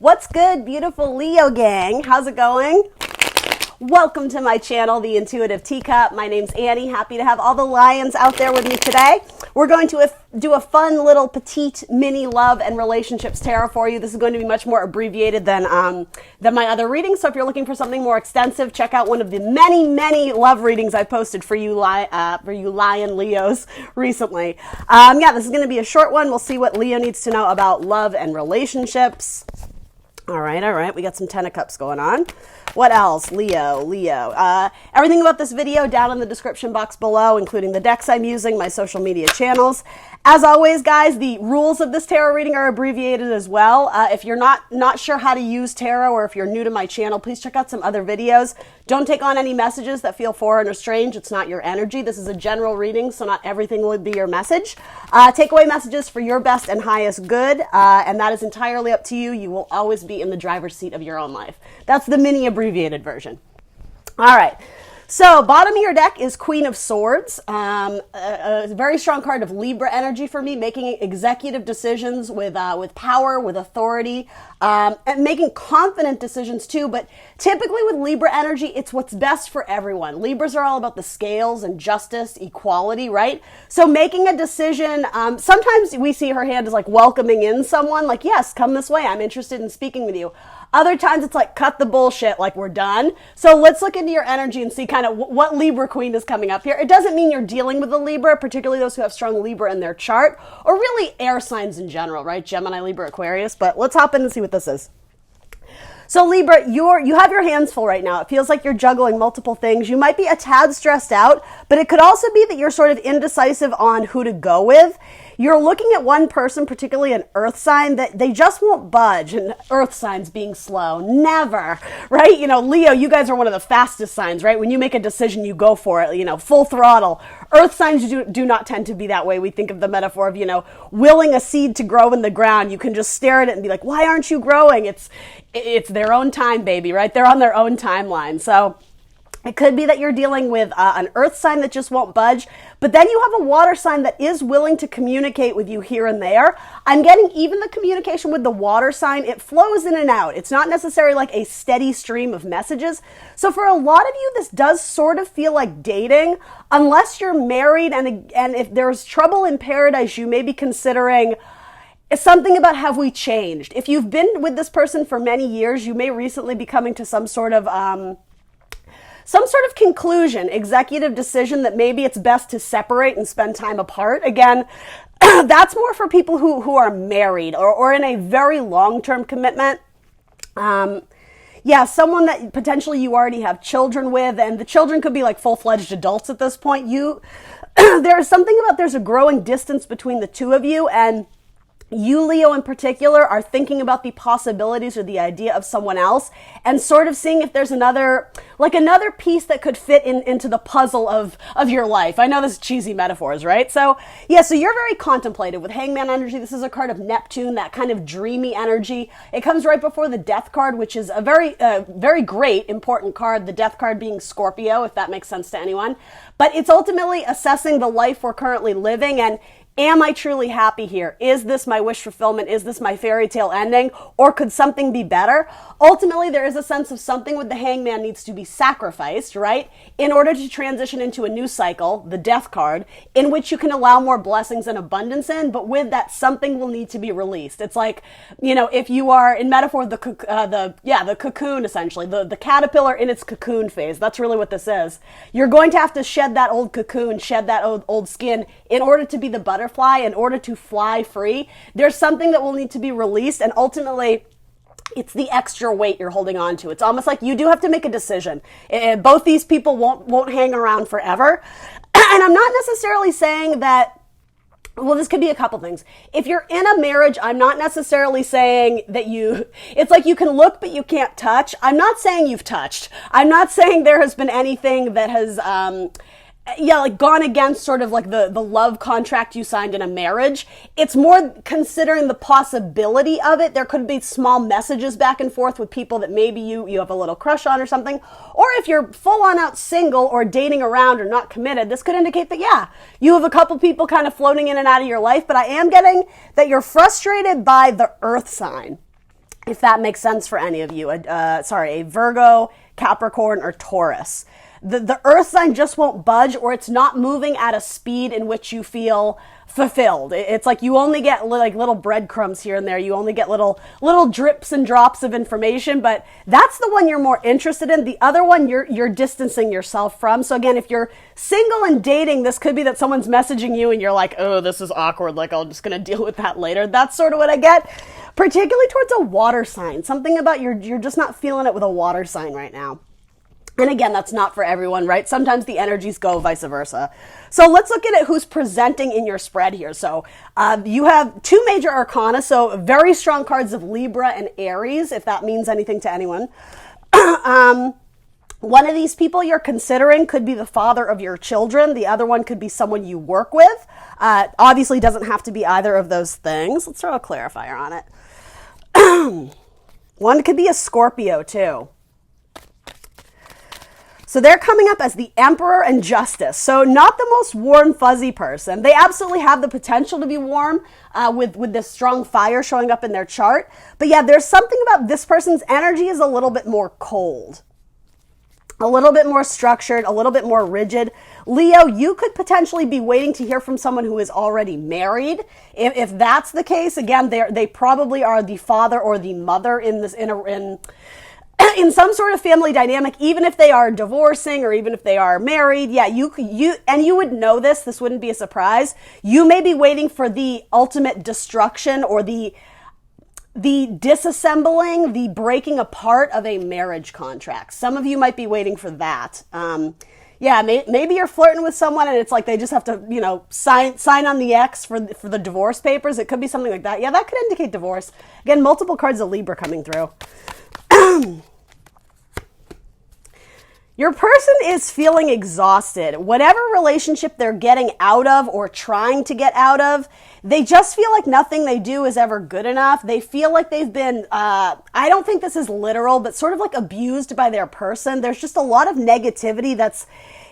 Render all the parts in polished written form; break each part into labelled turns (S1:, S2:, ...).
S1: What's good, beautiful Leo gang? How's it going? Welcome to my channel, The Intuitive Teacup. My name's Annie. Happy to have all the lions out there with me today. We're going to do a fun little petite mini love and relationships tarot for you. This is going to be much more abbreviated than my other readings. So if you're looking for something more extensive, check out one of the many love readings I posted for you lion Leos recently. This is going to be a short one. We'll see what Leo needs to know about love and relationships. All right. We got some Ten of Cups going on. What else? Leo. Everything about this video down in the description box below, including the decks I'm using, my social media channels. As always, guys, the rules of this tarot reading are abbreviated as well. If you're not sure how to use tarot, or if you're new to my channel, please check out some other videos. Don't take on any messages that feel foreign or strange. It's not your energy. This is a general reading, so not everything would be your message. Take away messages for your best and highest good, and that is entirely up to you. You will always be in the driver's seat of your own life. That's the mini abbreviated version. All right. So bottom of your deck is Queen of Swords, a very strong card of Libra energy for me, making executive decisions with power, with authority, and making confident decisions too. But typically with Libra energy, it's what's best for everyone. Libras are all about the scales and justice, equality, right? So making a decision, sometimes we see her hand as like welcoming in someone, like, yes, come this way. I'm interested in speaking with you. Other times it's like, cut the bullshit, like we're done. So let's look into your energy and see kind of what Libra Queen is coming up here. It doesn't mean you're dealing with a Libra, particularly those who have strong Libra in their chart, or really air signs in general, right? Gemini, Libra, Aquarius. But let's hop in and see what this is. So Libra, you have your hands full right now. It feels like you're juggling multiple things. You might be a tad stressed out, but it could also be that you're sort of indecisive on who to go with. You're looking at one person, particularly an earth sign, that they just won't budge, and earth signs being slow. Never, right? You know, Leo, you guys are one of the fastest signs, right? When you make a decision, you go for it, you know, full throttle. Earth signs do not tend to be that way. We think of the metaphor of, you know, willing a seed to grow in the ground. You can just stare at it and be like, why aren't you growing? It's their own time, baby, right? They're on their own timeline. So it could be that you're dealing with an earth sign that just won't budge, but then you have a water sign that is willing to communicate with you here and there. I'm getting even the communication with the water sign, it flows in and out. It's not necessarily like a steady stream of messages. So for a lot of you, this does sort of feel like dating, unless you're married, and if there's trouble in paradise, you may be considering it's something about have we changed. If you've been with this person for many years, you may recently be coming to some sort of conclusion, executive decision that maybe it's best to separate and spend time apart. Again, that's more for people who are married or in a very long-term commitment. Someone that potentially you already have children with, and the children could be like full-fledged adults at this point. There's something about there's a growing distance between the two of you, and you, Leo, in particular, are thinking about the possibilities or the idea of someone else and sort of seeing if there's another piece that could fit into the puzzle of your life. I know this is cheesy metaphors, right? So you're very contemplative with Hangman energy. This is a card of Neptune, that kind of dreamy energy. It comes right before the Death card, which is a very great, important card. The Death card being Scorpio, if that makes sense to anyone. But it's ultimately assessing the life we're currently living and am I truly happy here? Is this my wish fulfillment? Is this my fairy tale ending? Or could something be better? Ultimately, there is a sense of something with the Hangman needs to be sacrificed, right? In order to transition into a new cycle, the Death card, in which you can allow more blessings and abundance in, but with that, something will need to be released. It's like, you know, if you are, in metaphor, the cocoon, essentially, the caterpillar in its cocoon phase. That's really what this is. You're going to have to shed that old cocoon, shed that old skin in order to be the butterfly, in order to fly free. There's something that will need to be released, and ultimately it's the extra weight you're holding on to. It's almost like you do have to make a decision. Both these people won't hang around forever. And I'm not necessarily saying that, well, this could be a couple things. If you're in a marriage, I'm not necessarily saying that it's like you can look, but you can't touch. I'm not saying you've touched. I'm not saying there has been anything that has, gone against sort of like the love contract you signed in a marriage. It's more considering the possibility of it. There could be small messages back and forth with people that maybe you have a little crush on or something. Or if you're full on out single or dating around or not committed, this could indicate that, you have a couple people kind of floating in and out of your life. But I am getting that you're frustrated by the earth sign. if that makes sense for any of you. A Virgo, Capricorn, or Taurus. The earth sign just won't budge, or it's not moving at a speed in which you feel fulfilled. It's like you only get like little breadcrumbs here and there. You only get little drips and drops of information, but that's the one you're more interested in. The other one you're distancing yourself from. So again, if you're single and dating, this could be that someone's messaging you and you're like, oh, this is awkward. Like, I'm just going to deal with that later. That's sort of what I get, particularly towards a water sign. Something about you're just not feeling it with a water sign right now. And again, that's not for everyone, right? Sometimes the energies go vice versa. So let's look at it, who's presenting in your spread here. So you have two major arcana, so very strong cards of Libra and Aries, if that means anything to anyone. One of these people you're considering could be the father of your children. The other one could be someone you work with. Obviously doesn't have to be either of those things. Let's throw a clarifier on it. One could be a Scorpio too. So they're coming up as the Emperor and Justice. So not the most warm, fuzzy person. They absolutely have the potential to be warm with this strong fire showing up in their chart. But yeah, there's something about this person's energy is a little bit more cold, a little bit more structured, a little bit more rigid. Leo, you could potentially be waiting to hear from someone who is already married. If that's the case, again, they probably are the father or the mother in in some sort of family dynamic, even if they are divorcing or even if they are married. Yeah, you would know this wouldn't be a surprise. You may be waiting for the ultimate destruction or the disassembling, the breaking apart of a marriage contract. Some of you might be waiting for that. Maybe you're flirting with someone and it's like they just have to, sign on the X for the divorce papers. It could be something like that. Yeah, that could indicate divorce. Again, multiple cards of Libra coming through. Your person is feeling exhausted. Whatever relationship they're getting out of or trying to get out of, they just feel like nothing they do is ever good enough. They feel like they've been, I don't think this is literal, but sort of like abused by their person. There's just a lot of negativity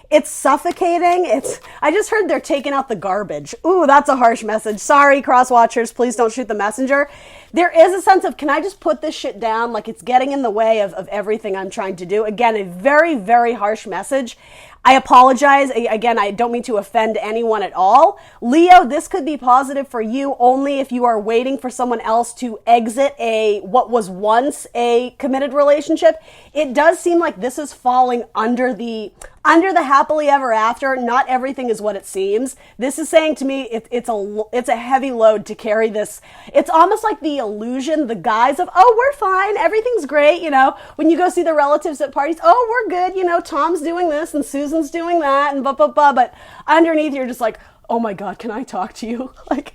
S1: it's suffocating. I just heard they're taking out the garbage. Ooh, that's a harsh message. Sorry, cross watchers, please don't shoot the messenger. There is a sense of, can I just put this shit down? Like it's getting in the way of everything I'm trying to do. Again, a very, very harsh message. I apologize. Again, I don't mean to offend anyone at all. Leo, this could be positive for you only if you are waiting for someone else to exit what was once a committed relationship. It does seem like this is falling under the happily ever after. Not everything is what it seems. This is saying to me, it's a heavy load to carry this. It's almost like the illusion, the guise of, oh, we're fine, everything's great. When you go see the relatives at parties, oh, we're good. Tom's doing this and Susan's doing that and blah, blah, blah. But underneath you're just like, oh my God, can I talk to you? Like,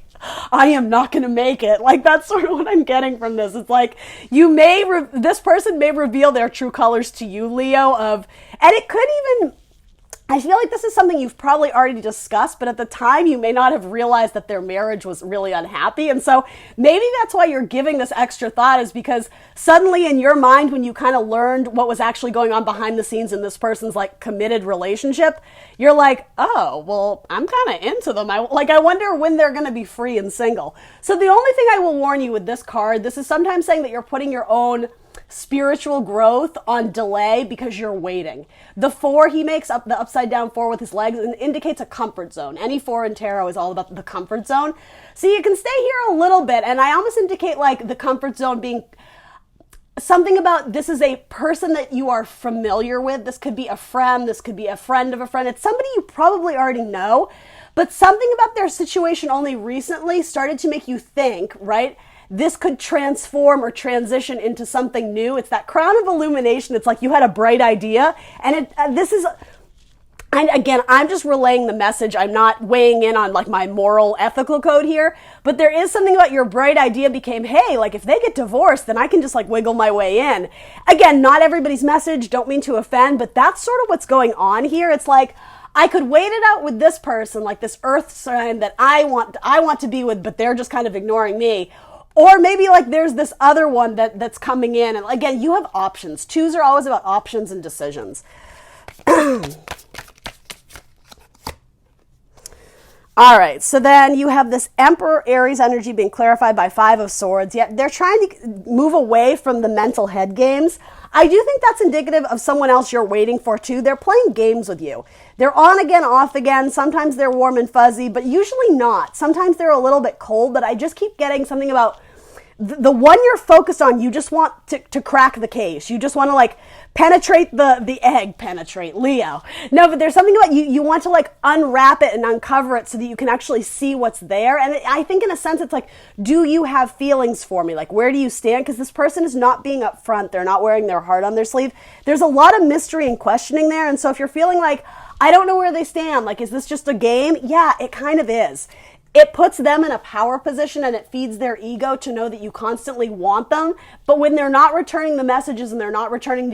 S1: I am not going to make it. Like, that's sort of what I'm getting from this. It's like, this person may reveal their true colors to you, Leo, and it could even, I feel like this is something you've probably already discussed, but at the time you may not have realized that their marriage was really unhappy. And so maybe that's why you're giving this extra thought, is because suddenly in your mind, when you kind of learned what was actually going on behind the scenes in this person's like committed relationship, you're like, oh, well, I'm kind of into them. I wonder when they're going to be free and single. So the only thing I will warn you with this card, this is sometimes saying that you're putting your own spiritual growth on delay because you're waiting. The 4, he makes up the upside down 4 with his legs and indicates a comfort zone. Any 4 in tarot is all about the comfort zone. So you can stay here a little bit, and I almost indicate like the comfort zone being something about, this is a person that you are familiar with. This could be a friend. This could be a friend of a friend. It's somebody you probably already know, but something about their situation only recently started to make you think, right? This could transform or transition into something new. It's that crown of illumination. It's like you had a bright idea, and and again, I'm just relaying the message. I'm not weighing in on like my moral, ethical code here, but there is something about your bright idea became, hey, like if they get divorced, then I can just like wiggle my way in. Again, not everybody's message, don't mean to offend, but that's sort of what's going on here. It's like, I could wait it out with this person, like this earth sign that I want to be with, but they're just kind of ignoring me. Or maybe like there's this other one that's coming in. And again, you have options. 2s are always about options and decisions. All All right, so then you have this Emperor Aries energy being clarified by Five of Swords, yet they're trying to move away from the mental head games. I do think that's indicative of someone else you're waiting for too. They're playing games with you. They're on again, off again. Sometimes they're warm and fuzzy, but usually not. Sometimes they're a little bit cold, but I just keep getting something about the one you're focused on. You just want to crack the case. You just want to like penetrate the egg, penetrate Leo. No, but there's something about you want to like unwrap it and uncover it so that you can actually see what's there. And I think in a sense, it's like, do you have feelings for me? Like, where do you stand? Because this person is not being upfront. They're not wearing their heart on their sleeve. There's a lot of mystery and questioning there. And so if you're feeling like, I don't know where they stand, like, is this just a game? Yeah, it kind of is. It puts them in a power position and it feeds their ego to know that you constantly want them. But when they're not returning the messages and they're not returning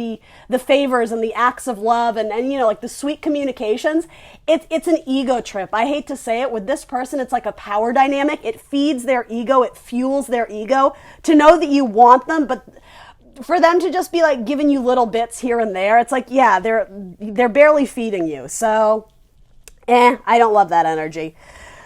S1: the favors and the acts of love and you know, like the sweet communications, it's an ego trip. I hate to say it. With this person, it's like a power dynamic. It feeds their ego. It fuels their ego to know that you want them, but for them to just be like giving you little bits here and there, it's like, yeah, they're barely feeding you. So, I don't love that energy.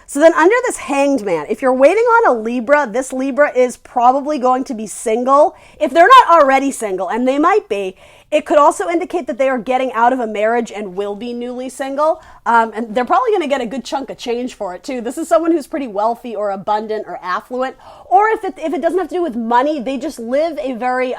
S1: So then under this Hanged Man, if you're waiting on a Libra, this Libra is probably going to be single. If they're not already single, and they might be, it could also indicate that they are getting out of a marriage and will be newly single. And they're probably going to get a good chunk of change for it too. This is someone who's pretty wealthy or abundant or affluent. Or if it doesn't have to do with money, they just live a very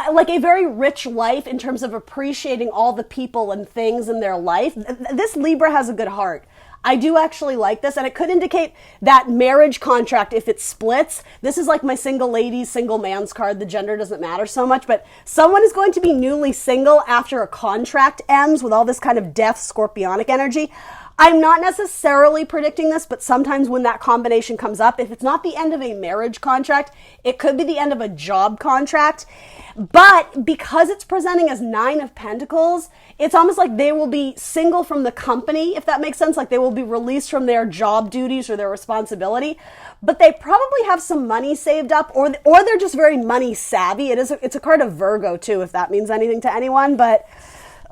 S1: like a very rich life in terms of appreciating all the people and things in their life. This Libra has a good heart. I do actually like this, and it could indicate that marriage contract if it splits. This is like my single ladies, single man's card. The gender doesn't matter so much, but someone is going to be newly single after a contract ends with all this kind of death, scorpionic energy. I'm not necessarily predicting this, but sometimes when that combination comes up, if it's not the end of a marriage contract, it could be the end of a job contract. But because it's presenting as Nine of Pentacles, it's almost like they will be single from the company, if that makes sense. Like they will be released from their job duties or their responsibility, but they probably have some money saved up, or they're just very money savvy. It's a card of Virgo too, if that means anything to anyone. But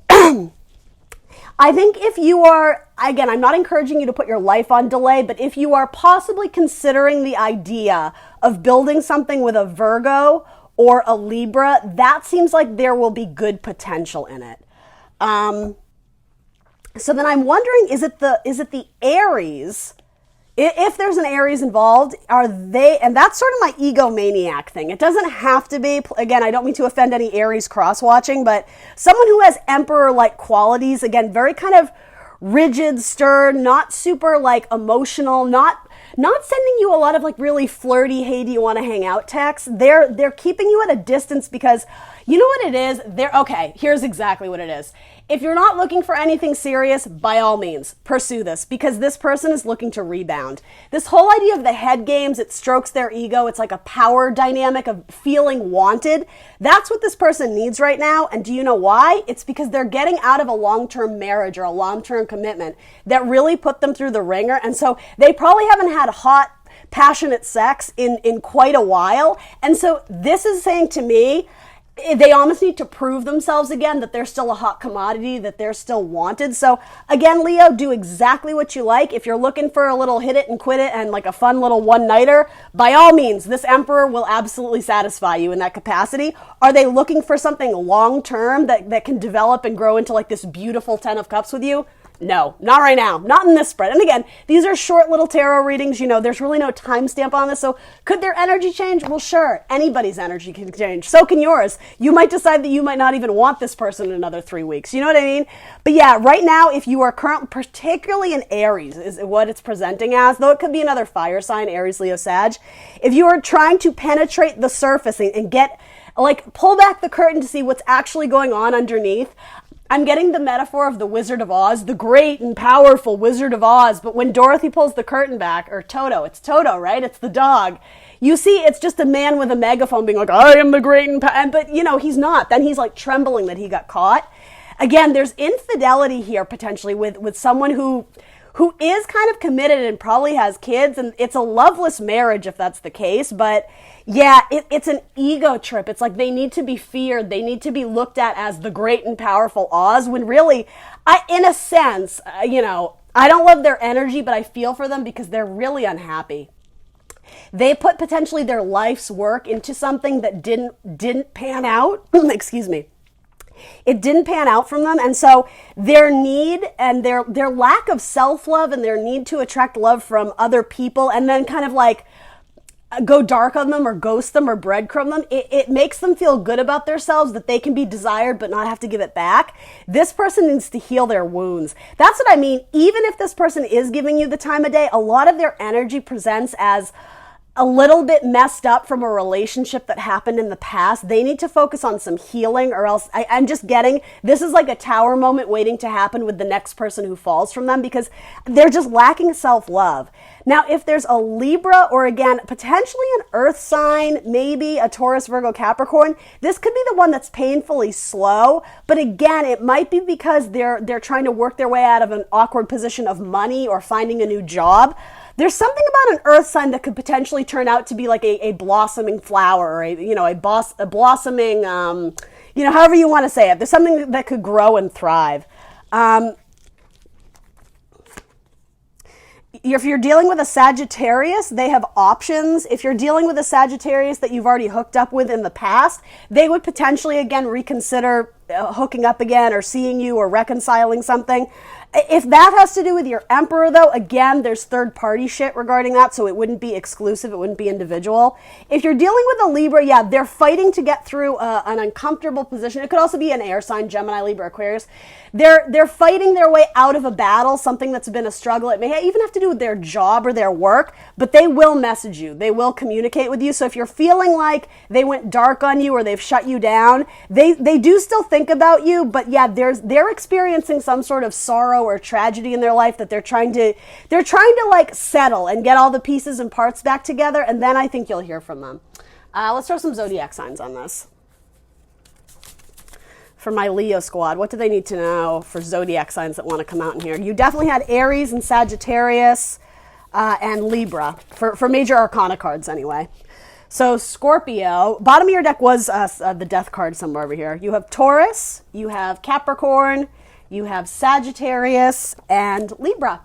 S1: I think if you are, again, I'm not encouraging you to put your life on delay, but if you are possibly considering the idea of building something with a Virgo or a Libra, that seems like there will be good potential in it. So then I'm wondering, is it the Aries? If there's an Aries involved, are they, and that's sort of my egomaniac thing. It doesn't have to be, again, I don't mean to offend any Aries cross-watching, but someone who has Emperor-like qualities, again, very kind of rigid, stern, not super like emotional, not sending you a lot of like really flirty, hey, do you want to hang out texts. They're keeping you at a distance because you know what it is? Okay, here's exactly what it is. If you're not looking for anything serious, by all means, pursue this because this person is looking to rebound. This whole idea of the head games, it strokes their ego. It's like a power dynamic of feeling wanted. That's what this person needs right now. And do you know why? It's because they're getting out of a long-term marriage or a long-term commitment that really put them through the ringer. And so they probably haven't had hot, passionate sex in quite a while. And so this is saying to me, they almost need to prove themselves again, that they're still a hot commodity, that they're still wanted. So again, Leo, do exactly what you like. If you're looking for a little hit it and quit it and like a fun little one-nighter, by all means, this Emperor will absolutely satisfy you in that capacity. Are they looking for something long-term that can develop and grow into like this beautiful 10 of Cups with you? No, not right now. Not in this spread. And again, these are short little tarot readings. You know, there's really no timestamp on this. So could their energy change? Well, sure. Anybody's energy can change. So can yours. You might decide that you might not even want this person in another 3 weeks. You know what I mean? But yeah, right now, if you are particularly in Aries, is what it's presenting as, though it could be another fire sign, Aries, Leo, Sag. If you are trying to penetrate the surface and get, like, pull back the curtain to see what's actually going on underneath, I'm getting the metaphor of the Wizard of Oz, the great and powerful Wizard of Oz. But when Dorothy pulls the curtain back, or Toto, it's Toto, right? It's the dog. You see, it's just a man with a megaphone being like, I am the great and but you know, he's not. Then he's like trembling that he got caught. Again, there's infidelity here potentially with someone who is kind of committed and probably has kids, and it's a loveless marriage if that's the case. But yeah, it's an ego trip. It's like they need to be feared. They need to be looked at as the great and powerful Oz, when really, in a sense, you know, I don't love their energy, but I feel for them because they're really unhappy. They put potentially their life's work into something that didn't pan out. Excuse me. It didn't pan out from them, and so their need and their lack of self-love and their need to attract love from other people and then kind of like go dark on them or ghost them or breadcrumb them, it makes them feel good about themselves that they can be desired but not have to give it back. This person needs to heal their wounds. That's what I mean. Even if this person is giving you the time of day, a lot of their energy presents as a little bit messed up from a relationship that happened in the past. They need to focus on some healing, or else I'm just getting, this is like a tower moment waiting to happen with the next person who falls from them because they're just lacking self-love. Now, if there's a Libra or again, potentially an earth sign, maybe a Taurus, Virgo, Capricorn, this could be the one that's painfully slow. But again, it might be because they're trying to work their way out of an awkward position of money or finding a new job. There's something about an earth sign that could potentially turn out to be like a blossoming flower or a blossoming, however you want to say it. There's something that could grow and thrive. If you're dealing with a Sagittarius, they have options. If you're dealing with a Sagittarius that you've already hooked up with in the past, they would potentially again reconsider hooking up again or seeing you or reconciling something. If that has to do with your Emperor, though, again, there's third-party shit regarding that, so it wouldn't be exclusive, it wouldn't be individual. If you're dealing with a Libra, yeah, they're fighting to get through an uncomfortable position. It could also be an air sign, Gemini, Libra, Aquarius. They're fighting their way out of a battle, something that's been a struggle. It may even have to do with their job or their work, but they will message you. They will communicate with you. So if you're feeling like they went dark on you or they've shut you down, they do still think about you, but yeah, they're experiencing some sort of sorrow or tragedy in their life that they're trying to like settle and get all the pieces and parts back together, and then I think you'll hear from them. Let's throw some zodiac signs on this. For my Leo squad, what do they need to know for zodiac signs that want to come out in here? You definitely had Aries and Sagittarius and Libra for major arcana cards anyway. So Scorpio, bottom of your deck was the death card somewhere over here. You have Taurus, you have Capricorn, you have Sagittarius, and Libra.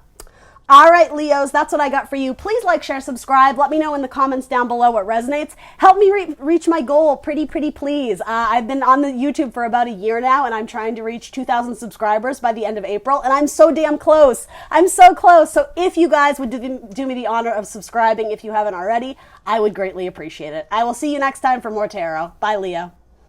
S1: All right, Leos, that's what I got for you. Please like, share, subscribe. Let me know in the comments down below what resonates. Help me reach my goal, pretty please. I've been on the YouTube for about a year now, and I'm trying to reach 2,000 subscribers by the end of April, and I'm so damn close. I'm so close. So if you guys would do me the honor of subscribing if you haven't already, I would greatly appreciate it. I will see you next time for more tarot. Bye, Leo.